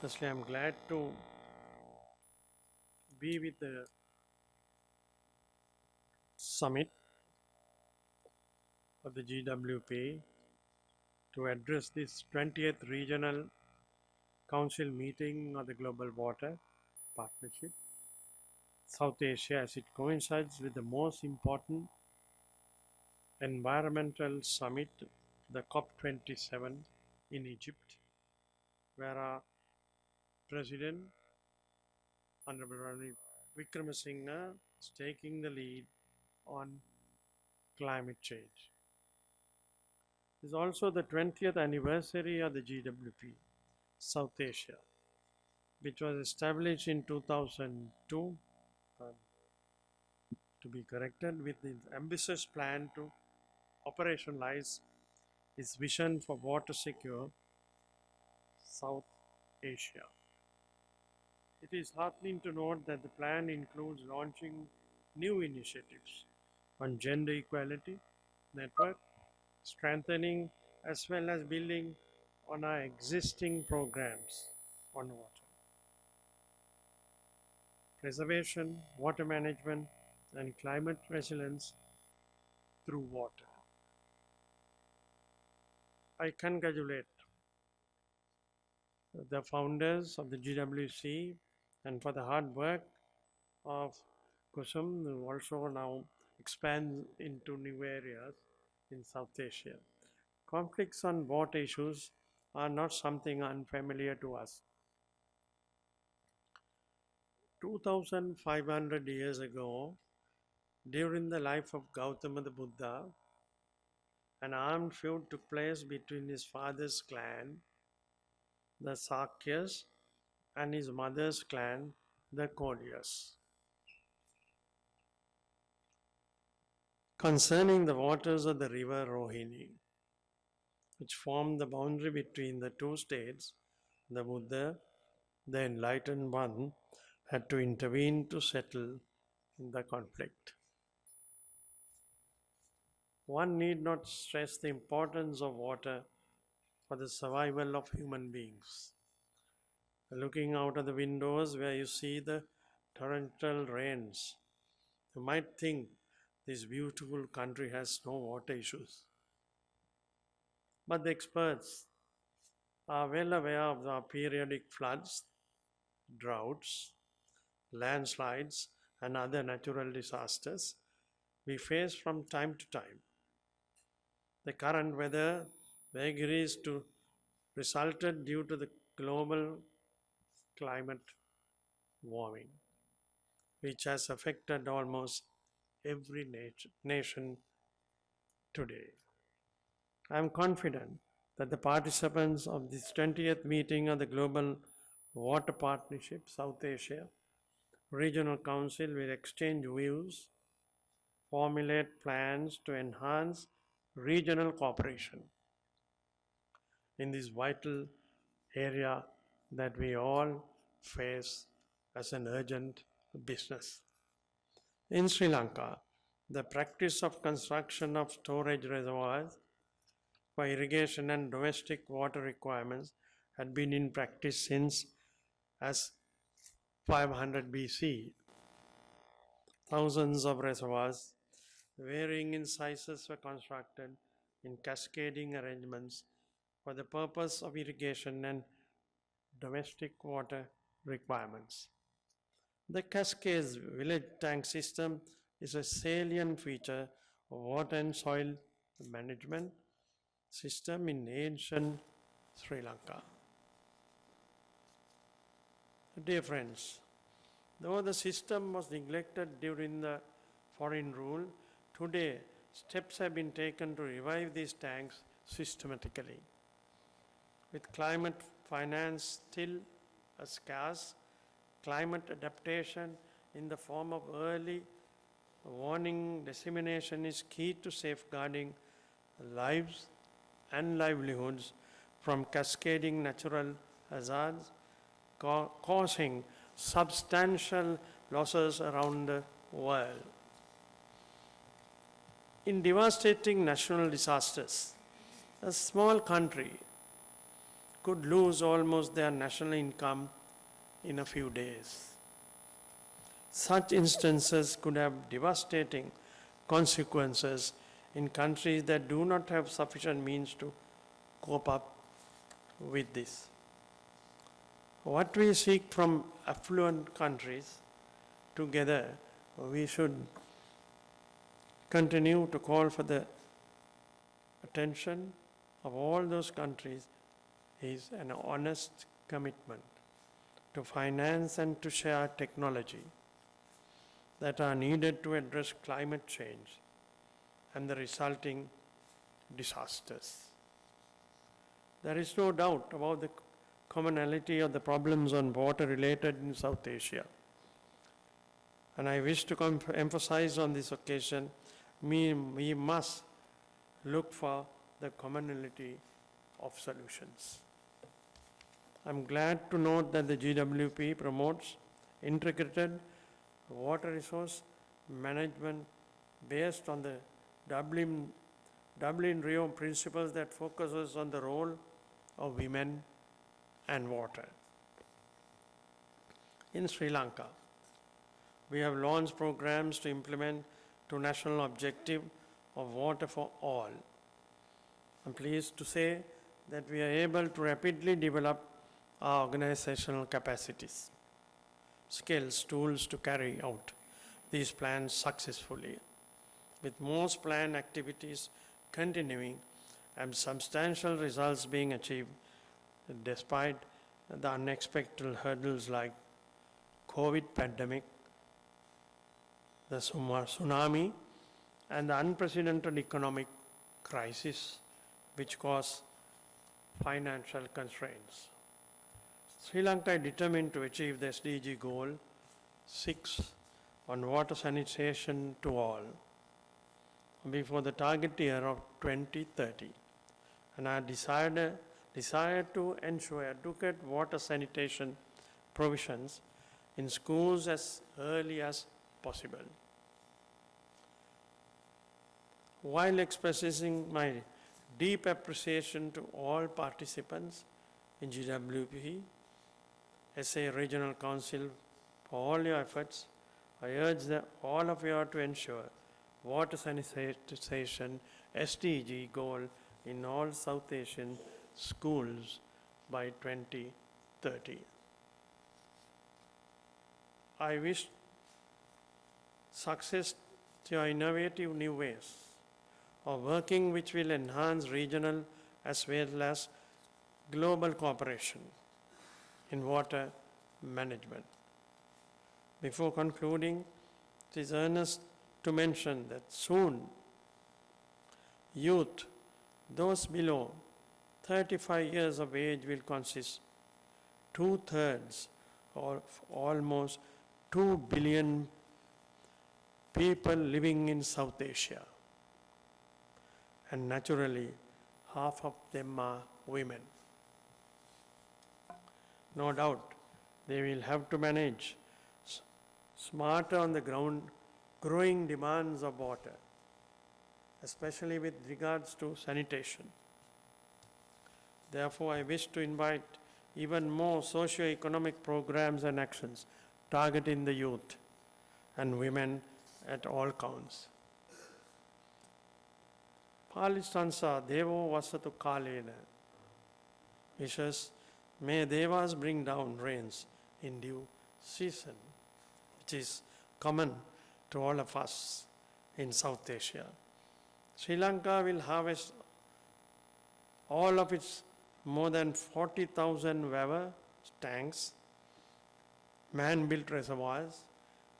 Firstly, I'm glad to be with the summit of the GWP to address this 20th Regional Council meeting of the Global Water Partnership, South Asia, as it coincides with the most important environmental summit, the COP27 in Egypt, where our President, Honorable Ranil Wickremesinghe, is taking the lead on climate change. It is also the 20th anniversary of the GWP South Asia, which was established in 2002, to be corrected, with the ambitious plan to operationalize its vision for water secure South Asia. It is heartening to note that the plan includes launching new initiatives on gender equality, network, strengthening as well as building on our existing programs on water. Preservation, water management and climate resilience through water. I congratulate the founders of the GWC and for the hard work of Kusum, who also now expands into new areas in South Asia. Conflicts on water issues are not something unfamiliar to us. 2500 years ago, during the life of Gautama the Buddha, an armed feud took place between his father's clan, the Sakyas, and his mother's clan, the Kaulyas, concerning the waters of the river Rohini, which formed the boundary between the two states. The Buddha, the enlightened one, had to intervene to settle the conflict. One need not stress the importance of water for the survival of human beings. Looking out of the windows where you see the torrential rains, you might think this beautiful country has no water issues. But the experts are well aware of the periodic floods, droughts, landslides, and other natural disasters we face from time to time. The current weather vagaries resulted due to the global climate warming, which has affected almost every nation today. I am confident that the participants of this 20th meeting of the Global Water Partnership South Asia Regional Council will exchange views, formulate plans to enhance regional cooperation in this vital area that we all face as an urgent business. In Sri Lanka, the practice of construction of storage reservoirs for irrigation and domestic water requirements had been in practice since as 500 BC. Thousands of reservoirs, varying in sizes, were constructed in cascading arrangements for the purpose of irrigation and domestic water requirements. The Cascades village tank system is a salient feature of water and soil management system in ancient Sri Lanka. Dear friends, though the system was neglected during the foreign rule, today steps have been taken to revive these tanks systematically. With climate finance still scarce, climate adaptation in the form of early warning dissemination is key to safeguarding lives and livelihoods from cascading natural hazards causing substantial losses around the world. In devastating natural disasters, a small country could lose almost their national income in a few days. Such instances could have devastating consequences in countries that do not have sufficient means to cope up with this. What we seek from affluent countries, together we should continue to call for the attention of all those countries is an honest commitment to finance and to share technology that are needed to address climate change and the resulting disasters. There is no doubt about the commonality of the problems on water related in South Asia. And I wish to emphasize on this occasion, we must look for the commonality of solutions. I'm glad to note that the GWP promotes integrated water resource management based on the Dublin Rio principles that focuses on the role of women and water. In Sri Lanka, we have launched programs to implement two national objective of water for all. I'm pleased to say that we are able to rapidly develop our organizational capacities, skills, tools to carry out these plans successfully, with most planned activities continuing and substantial results being achieved despite the unexpected hurdles like COVID pandemic, the tsunami, and the unprecedented economic crisis which caused financial constraints. Sri Lanka is determined to achieve the SDG goal 6 on water sanitation to all before the target year of 2030, and our desire to ensure adequate water sanitation provisions in schools as early as possible. While expressing my deep appreciation to all participants in GWP SA Regional Council for all your efforts, I urge all of you to ensure water sanitation SDG goal in all South Asian schools by 2030. I wish success to your innovative new ways of working which will enhance regional as well as global cooperation in water management. Before concluding, it is earnest to mention that soon youth, those below 35 years of age, will consist 2/3 of almost 2 billion people living in South Asia. And naturally, half of them are women. No doubt, they will have to manage smarter on the ground growing demands of water, especially with regards to sanitation. Therefore, I wish to invite even more socio-economic programs and actions targeting the youth and women at all counts. Palistansa Devo Vasatu Kalena wishes, may Devas bring down rains in due season, which is common to all of us in South Asia. Sri Lanka will harvest all of its more than 40,000 weather tanks, man-built reservoirs,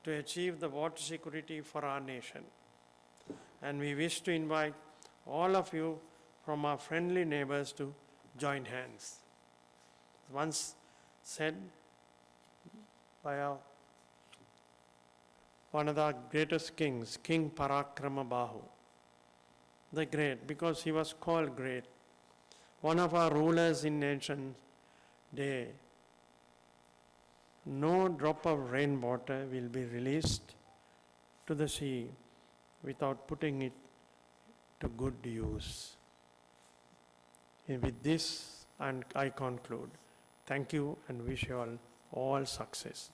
to achieve the water security for our nation. And we wish to invite all of you from our friendly neighbors to join hands. Once said by one of the greatest kings, King Parakrama Bahu, the great, because he was called great, one of our rulers in ancient day. No drop of rainwater will be released to the sea without putting it to good use. And with this, and I conclude. Thank you and wish you all success.